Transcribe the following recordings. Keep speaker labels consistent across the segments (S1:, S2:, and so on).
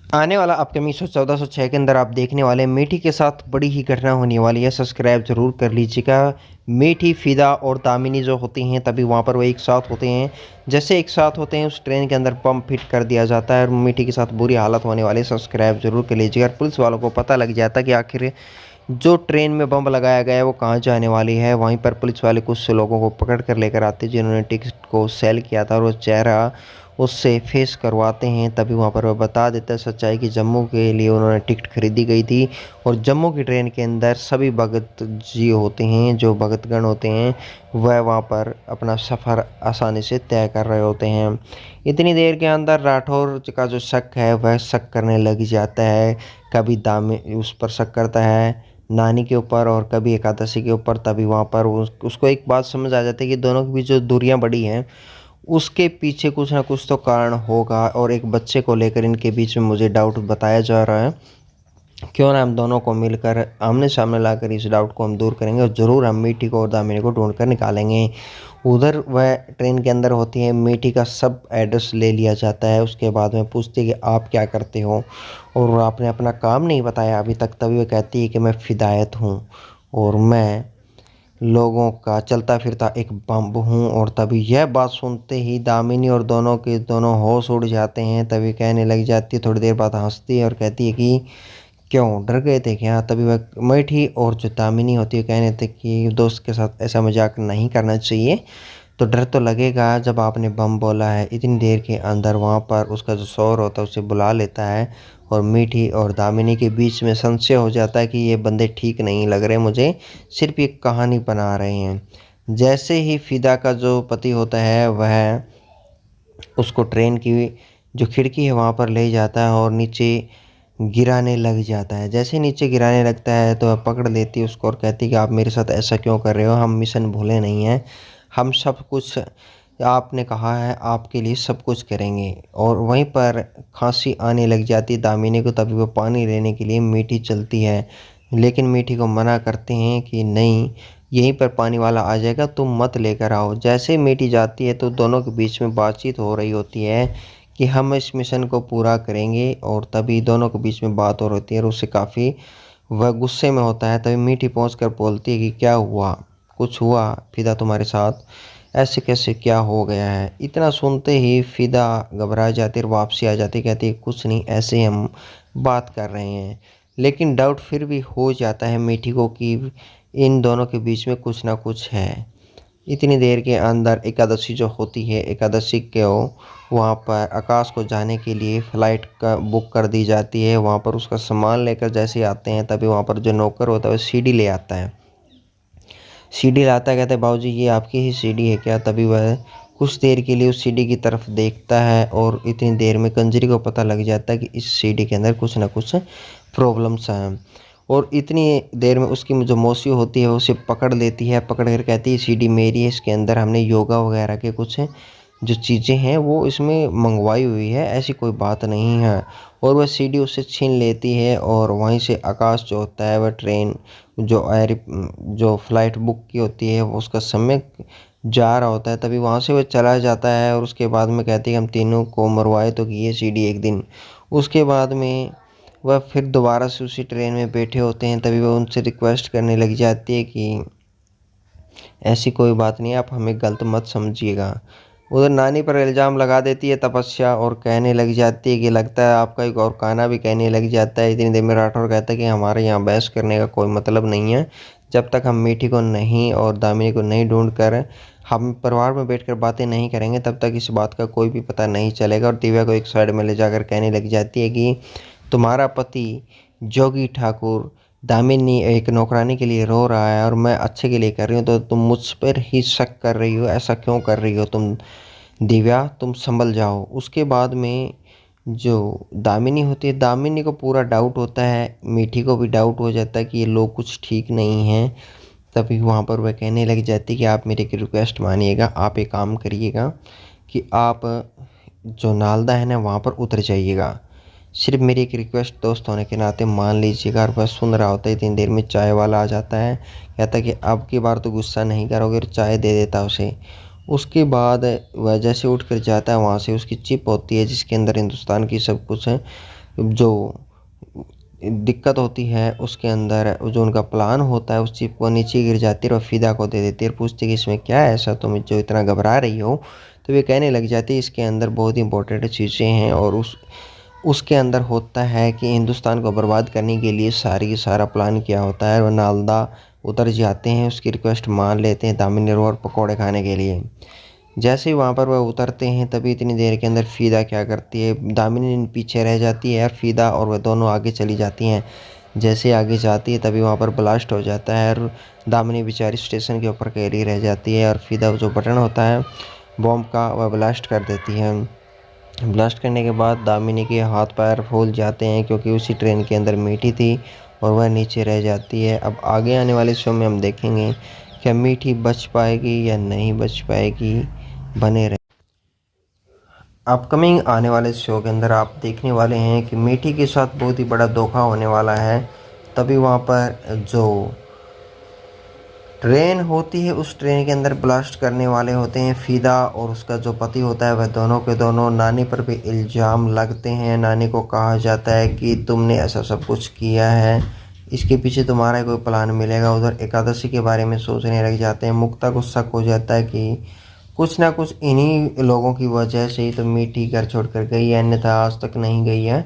S1: आने वाला upcoming show 1406 के अंदर आप देखने वाले मीठी के साथ बड़ी ही घटना होने वाली है। सब्सक्राइब जरूर कर लीजिएगा। मीठी, फिदा और दामिनी जो होती हैं तभी वहाँ पर वो एक साथ होते हैं। जैसे एक साथ होते हैं उस ट्रेन के अंदर बम फिट कर दिया जाता है और मीठी के साथ बुरी हालत होने वाली है। सब्सक्राइब जरूर कर लीजिएगा। पुलिस वालों को पता लग जाता है कि आखिर जो ट्रेन में बम लगाया गया है वो कहाँ जाने वाली है। वहीं पर पुलिस वाले कुछ लोगों को पकड़ कर लेकर आते हैं जिन्होंने टिकट को सेल किया था और वो चेहरा उससे फेस करवाते हैं। तभी वहाँ पर वो बता देता है सच्चाई कि जम्मू के लिए उन्होंने टिकट खरीदी गई थी और जम्मू की ट्रेन के अंदर सभी भगत जी होते हैं, जो भगतगण होते हैं वह वहाँ पर अपना सफ़र आसानी से तय कर रहे होते हैं। इतनी देर के अंदर राठौर का जो शक है वह शक करने लग जाता है। कभी दामे उस पर शक करता है नानी के ऊपर और कभी एकादशी के ऊपर। तभी वहाँ पर उसको एक बात समझ आ जाती है कि दोनों के बीच जो दूरियां बढ़ी हैं उसके पीछे कुछ ना कुछ तो कारण होगा और एक बच्चे को लेकर इनके बीच में मुझे डाउट बताया जा रहा है। क्यों ना हम दोनों को मिलकर आमने सामने लाकर इस डाउट को हम दूर करेंगे और ज़रूर हम मीठी को और दामिनी को ढूंढ कर निकालेंगे। उधर वह ट्रेन के अंदर होती है। मीठी का सब एड्रेस ले लिया जाता है। उसके बाद में पूछती है कि आप क्या करते हो और आपने अपना काम नहीं बताया अभी तक। तभी वह कहती है कि मैं फिदायत हूँ और मैं लोगों का चलता फिरता एक बम हूँ। और तभी यह बात सुनते ही दामिनी और दोनों के दोनों होश उड़ जाते हैं। तभी कहने लग जाती है, थोड़ी देर बाद हंसती है और कहती है कि क्यों डर गए थे क्या। तभी वह मीठी और जो दामिनी होती है कहने थे कि दोस्त के साथ ऐसा मजाक नहीं करना चाहिए। तो डर तो लगेगा जब आपने बम बोला है। इतनी देर के अंदर वहाँ पर उसका जो शौहर होता है उसे बुला लेता है और मीठी और दामिनी के बीच में संशय हो जाता है कि ये बंदे ठीक नहीं लग रहे मुझे, सिर्फ एक कहानी बना रहे हैं। जैसे ही फिदा का जो पति होता है वह उसको ट्रेन की जो खिड़की है वहाँ पर ले जाता है और नीचे गिराने लग जाता है। जैसे नीचे गिराने लगता है तो वह पकड़ लेती है उसको और कहती है कि आप मेरे साथ ऐसा क्यों कर रहे हो, हम मिशन भूले नहीं हैं, हम सब कुछ आपने कहा है आपके लिए सब कुछ करेंगे। और वहीं पर खांसी आने लग जाती है दामिनी को। तभी वो पानी लेने के लिए मीठी चलती है लेकिन मीठी को मना करते हैं कि नहीं, यहीं पर पानी वाला आ जाएगा, तुम मत लेकर आओ। जैसे ही मीठी जाती है तो दोनों के बीच में बातचीत हो रही होती है कि हम इस मिशन को पूरा करेंगे। और तभी दोनों के बीच में बात हो रही होती है और उससे काफ़ी वह गुस्से में होता है। तभी मीठी पहुँच कर बोलती है कि क्या हुआ, कुछ हुआ फिदा तुम्हारे साथ, ऐसे कैसे क्या हो गया है। इतना सुनते ही फिदा घबरा जाती है और वापसी आ जाती है। कहती है कुछ नहीं, ऐसे ही हम बात कर रहे हैं। लेकिन डाउट फिर भी हो जाता है मीठी को कि इन दोनों के बीच में कुछ ना कुछ है। इतनी देर के अंदर एकादशी जो होती है, एकादशी को वहाँ पर आकाश को जाने के लिए फ़्लाइट का बुक कर दी जाती है। वहाँ पर उसका सामान लेकर जैसे आते हैं तभी वहाँ पर जो नौकर होता है वो सीढ़ी ले आता है। सीढ़ी लाता है, कहता है बाबूजी ये आपकी ही सीढ़ी है क्या। तभी वह कुछ देर के लिए उस सीढ़ी की तरफ देखता है और इतनी देर में कंजरी को पता लग जाता है कि इस सीढ़ी के अंदर कुछ ना कुछ प्रॉब्लम्स हैं। और इतनी देर में उसकी जो मौसी होती है उसे पकड़ लेती है। पकड़ कर कहती है सीढ़ी मेरी है, इसके अंदर हमने योगा वगैरह के कुछ जो चीज़ें हैं वो इसमें मंगवाई हुई है, ऐसी कोई बात नहीं है। और वह सीढ़ी उससे छीन लेती है और वहीं से आकाश जो होता है वह ट्रेन जो फ़्लाइट बुक की होती है वो उसका समय जा रहा होता है। तभी वहाँ से वह चला जाता है और उसके बाद में कहती है हम तीनों को मरवाए तो कि ये सीढ़ी एक दिन। उसके बाद में वह फिर दोबारा से उसी ट्रेन में बैठे होते हैं। तभी वह उनसे रिक्वेस्ट करने लग जाती है कि ऐसी कोई बात नहीं है, आप हमें गलत मत समझिएगा। उधर नानी पर इल्ज़ाम लगा देती है तपस्या और कहने लग जाती है कि लगता है आपका एक और काना भी कहने लग जाता है। इतनी देर में राठौर कहता है कि हमारे यहाँ बहस करने का कोई मतलब नहीं है। जब तक हम मीठी को नहीं और दामिनी को नहीं ढूंढ कर हम परिवार में बैठकर बातें नहीं करेंगे तब तक इस बात का कोई भी पता नहीं चलेगा। और दिव्या को एक साइड में ले जाकर कहने लग जाती है कि तुम्हारा पति जोगी ठाकुर दामिनी एक नौकरानी के लिए रो रहा है और मैं अच्छे के लिए कर रही हूँ, तो तुम मुझ पर ही शक कर रही हो। ऐसा क्यों कर रही हो तुम दिव्या, तुम संभल जाओ। उसके बाद में जो दामिनी होती है, दामिनी को पूरा डाउट होता है, मीठी को भी डाउट हो जाता है कि ये लोग कुछ ठीक नहीं हैं। तभी वहाँ पर वह कहने लग जाती है कि आप मेरी एक रिक्वेस्ट मानिएगा, आप एक काम करिएगा कि आप जो नालदा है ना वहाँ पर उतर जाइएगा। सिर्फ मेरी एक रिक्वेस्ट दोस्त होने के नाते मान लीजिएगा। और वह सुन रहा होता है। इतनी देर में चाय वाला आ जाता है, कहता है कि अब की बार तो गुस्सा नहीं करोगे, और चाय दे देता है उसे। उसके बाद वह जैसे उठ कर जाता है वहाँ से उसकी चिप होती है जिसके अंदर हिंदुस्तान की सब कुछ है जो दिक्कत होती है उसके अंदर जो उनका प्लान होता है उस चिप वो नीचे गिर जाती है और फिदा को दे देती है और पूछती है कि इसमें क्या है ऐसा तुम जो इतना घबरा रही हो। तो वे कहने लग जाती है इसके अंदर बहुत ही इंपॉर्टेंट चीज़ें हैं और उसके अंदर होता है कि हिंदुस्तान को बर्बाद करने के लिए सारी की सारा प्लान किया होता है। और नालंदा उतर जाते हैं, उसकी रिक्वेस्ट मान लेते हैं दामिनी और पकौड़े खाने के लिए। जैसे ही वहाँ पर वह उतरते हैं तभी इतनी देर के अंदर फ़िदा क्या करती है, दामिनी पीछे रह जाती है और फ़िदा और वह दोनों आगे चली जाती हैं। जैसे आगे जाती है तभी वहाँ पर ब्लास्ट हो जाता है और दामिनी बेचारी स्टेशन के ऊपर अकेली रह जाती है और फ़िदा जो बटन होता है बॉम्ब का वह ब्लास्ट कर देती है। ब्लास्ट करने के बाद दामिनी के हाथ पैर फूल जाते हैं क्योंकि उसी ट्रेन के अंदर मीठी थी और वह नीचे रह जाती है। अब आगे आने वाले शो में हम देखेंगे क्या मीठी बच पाएगी या नहीं बच पाएगी। बने रहे। अपकमिंग आने वाले शो के अंदर आप देखने वाले हैं कि मीठी के साथ बहुत ही बड़ा धोखा होने वाला है। तभी वहाँ पर जो ट्रेन होती है उस ट्रेन के अंदर ब्लास्ट करने वाले होते हैं फ़िदा और उसका जो पति होता है। वह दोनों के दोनों नानी पर भी इल्ज़ाम लगते हैं। नानी को कहा जाता है कि तुमने ऐसा सब कुछ किया है, इसके पीछे तुम्हारा कोई प्लान मिलेगा। उधर एकादशी के बारे में सोचने लग जाते हैं। मुक्ता को शक हो जाता है कि कुछ ना कुछ इन्हीं लोगों की वजह से ही तो मीठी घर छोड़ कर गई है, अन्यथा आज तक नहीं गई है।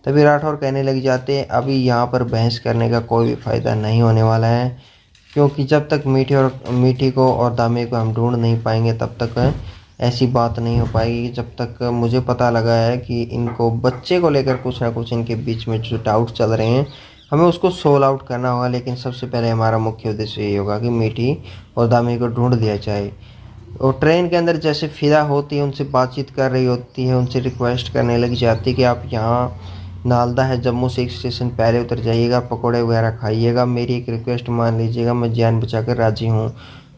S1: तभी राठौर कहने लग जाते हैं अभी यहाँ पर बहस करने का कोई भी फ़ायदा नहीं होने वाला है, क्योंकि जब तक मीठी को और दामे को हम ढूंढ नहीं पाएंगे तब तक ऐसी बात नहीं हो पाएगी। जब तक मुझे पता लगा है कि इनको बच्चे को लेकर कुछ ना कुछ इनके बीच में जो डाउट चल रहे हैं हमें उसको सोल्व आउट करना होगा। लेकिन सबसे पहले हमारा मुख्य उद्देश्य ये होगा कि मीठी और दामे को ढूंढ दिया जाए। और ट्रेन के अंदर जैसे फ़िदा होती है उनसे बातचीत कर रही होती है, उनसे रिक्वेस्ट करने लग जाती है कि आप यहाँ नालदा है जम्मू से एक स्टेशन पहले उतर जाइएगा, पकौड़े वगैरह खाइएगा, मेरी एक रिक्वेस्ट मान लीजिएगा, मैं जान बचाकर राज़ी हूँ।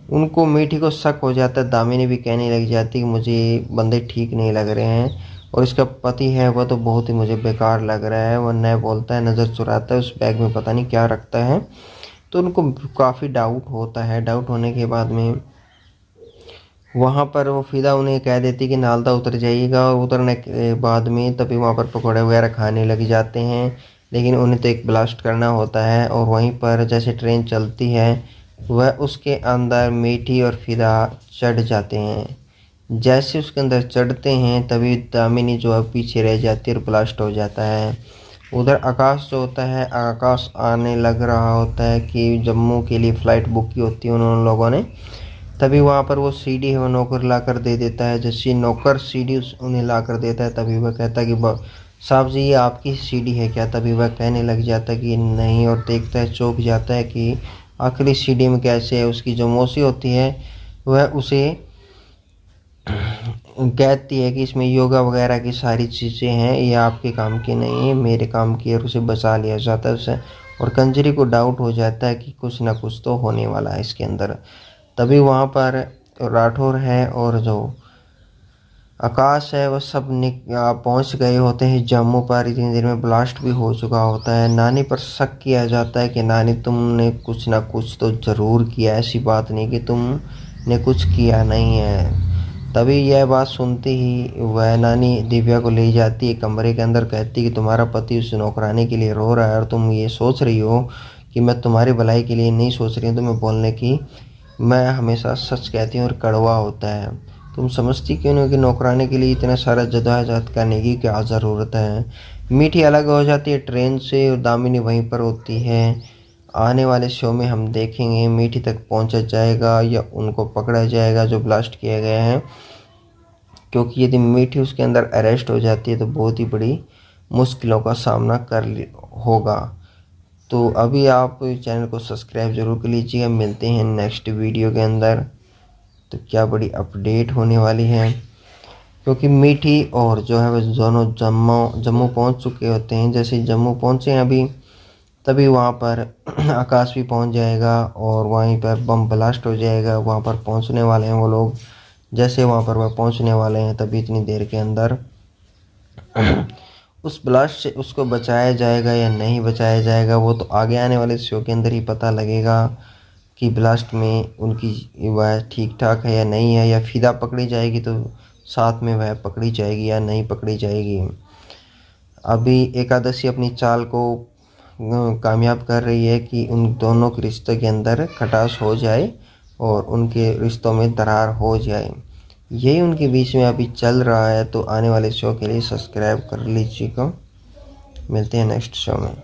S1: उनको मीठी को शक हो जाता है। दामिनी भी कहने लग जाती है कि मुझे बंदे ठीक नहीं लग रहे हैं और इसका पति है वह तो बहुत ही मुझे बेकार लग रहा है। वह न बोलता है, नज़र चुराता है, उस बैग में पता नहीं क्या रखता है। तो उनको काफ़ी डाउट होता है। डाउट होने के बाद में वहाँ पर वो फ़िदा उन्हें कह देती कि नालदा उतर जाइएगा और उतरने के बाद में तभी वहाँ पर पकौड़े वगैरह खाने लग जाते हैं। लेकिन उन्हें तो एक ब्लास्ट करना होता है और वहीं पर जैसे ट्रेन चलती है वह उसके अंदर मीठी और फ़िदा चढ़ जाते हैं। जैसे उसके अंदर चढ़ते हैं तभी दामिनी जो है पीछे रह जाती है और ब्लास्ट हो जाता है। उधर आकाश जो होता है, आकाश आने लग रहा होता है कि जम्मू के लिए फ़्लाइट बुक की होती है उन लोगों ने। तभी वहाँ पर वो सीडी है वो नौकर ला कर दे देता है। जैसे नौकर सीडी उन्हें ला कर देता है तभी वह कहता है कि साहब जी ये आपकी सीडी है क्या। तभी वह कहने लग जाता है कि नहीं और देखता है, चौंक जाता है कि आखिरी सीडी में कैसे है। उसकी जो मौसी होती है वह उसे कहती है कि इसमें योगा वगैरह की सारी चीज़ें हैं, ये आपके काम की नहीं है, मेरे काम की है। और उसे बचा लिया जाता है उसे। और कंजरी को डाउट हो जाता है कि कुछ ना कुछ तो होने वाला है इसके अंदर। तभी वहाँ पर राठौर है और जो आकाश है वह सब पहुँच गए होते हैं जम्मू पर। इतनी देर में ब्लास्ट भी हो चुका होता है। नानी पर शक किया जाता है कि नानी तुमने कुछ ना कुछ तो ज़रूर किया, ऐसी बात नहीं कि तुमने कुछ किया नहीं है। तभी यह बात सुनते ही वह नानी दिव्या को ले जाती है कमरे के अंदर, कहती है कि तुम्हारा पति उस नौकरानी के लिए रो रहा है और तुम ये सोच रही हो कि मैं तुम्हारी भलाई के लिए नहीं सोच रही हूँ तुम्हें बोलने की। मैं हमेशा सच कहती हूँ और कड़वा होता है। तुम समझती क्यों नहीं कि नौकरानी के लिए इतना सारा जद्दोजहद करने की क्या ज़रूरत है। मीठी अलग हो जाती है ट्रेन से और दामिनी वहीं पर होती है। आने वाले शो में हम देखेंगे मीठी तक पहुंचा जाएगा या उनको पकड़ा जाएगा जो ब्लास्ट किए गए हैं, क्योंकि यदि मीठी उसके अंदर अरेस्ट हो जाती है तो बहुत ही बड़ी मुश्किलों का सामना होगा। तो अभी आप चैनल को सब्सक्राइब ज़रूर कर लीजिएगा। मिलते हैं नेक्स्ट वीडियो के अंदर। तो क्या बड़ी अपडेट होने वाली है, क्योंकि मीठी और जो है वह दोनों जम्मू पहुंच चुके होते हैं। जैसे जम्मू पहुंचे हैं अभी तभी वहां पर आकाश भी पहुंच जाएगा और वहीं पर बम ब्लास्ट हो जाएगा। वहां पर पहुंचने वाले हैं वो लोग। जैसे वहां पर वह पहुंचने वाले हैं तभी इतनी देर के अंदर उस ब्लास्ट से उसको बचाया जाएगा या नहीं बचाया जाएगा वो तो आगे आने वाले शो के अंदर ही पता लगेगा कि ब्लास्ट में उनकी वह ठीक ठाक है या नहीं है, या फ़िदा पकड़ी जाएगी तो साथ में वह पकड़ी जाएगी या नहीं पकड़ी जाएगी। अभी एकादशी अपनी चाल को कामयाब कर रही है कि उन दोनों के रिश्ते के अंदर खटास हो जाए और उनके रिश्तों में दरार हो जाए। यही उनके बीच में अभी चल रहा है। तो आने वाले शो के लिए सब्सक्राइब कर लीजिएगा। मिलते हैं नेक्स्ट शो में।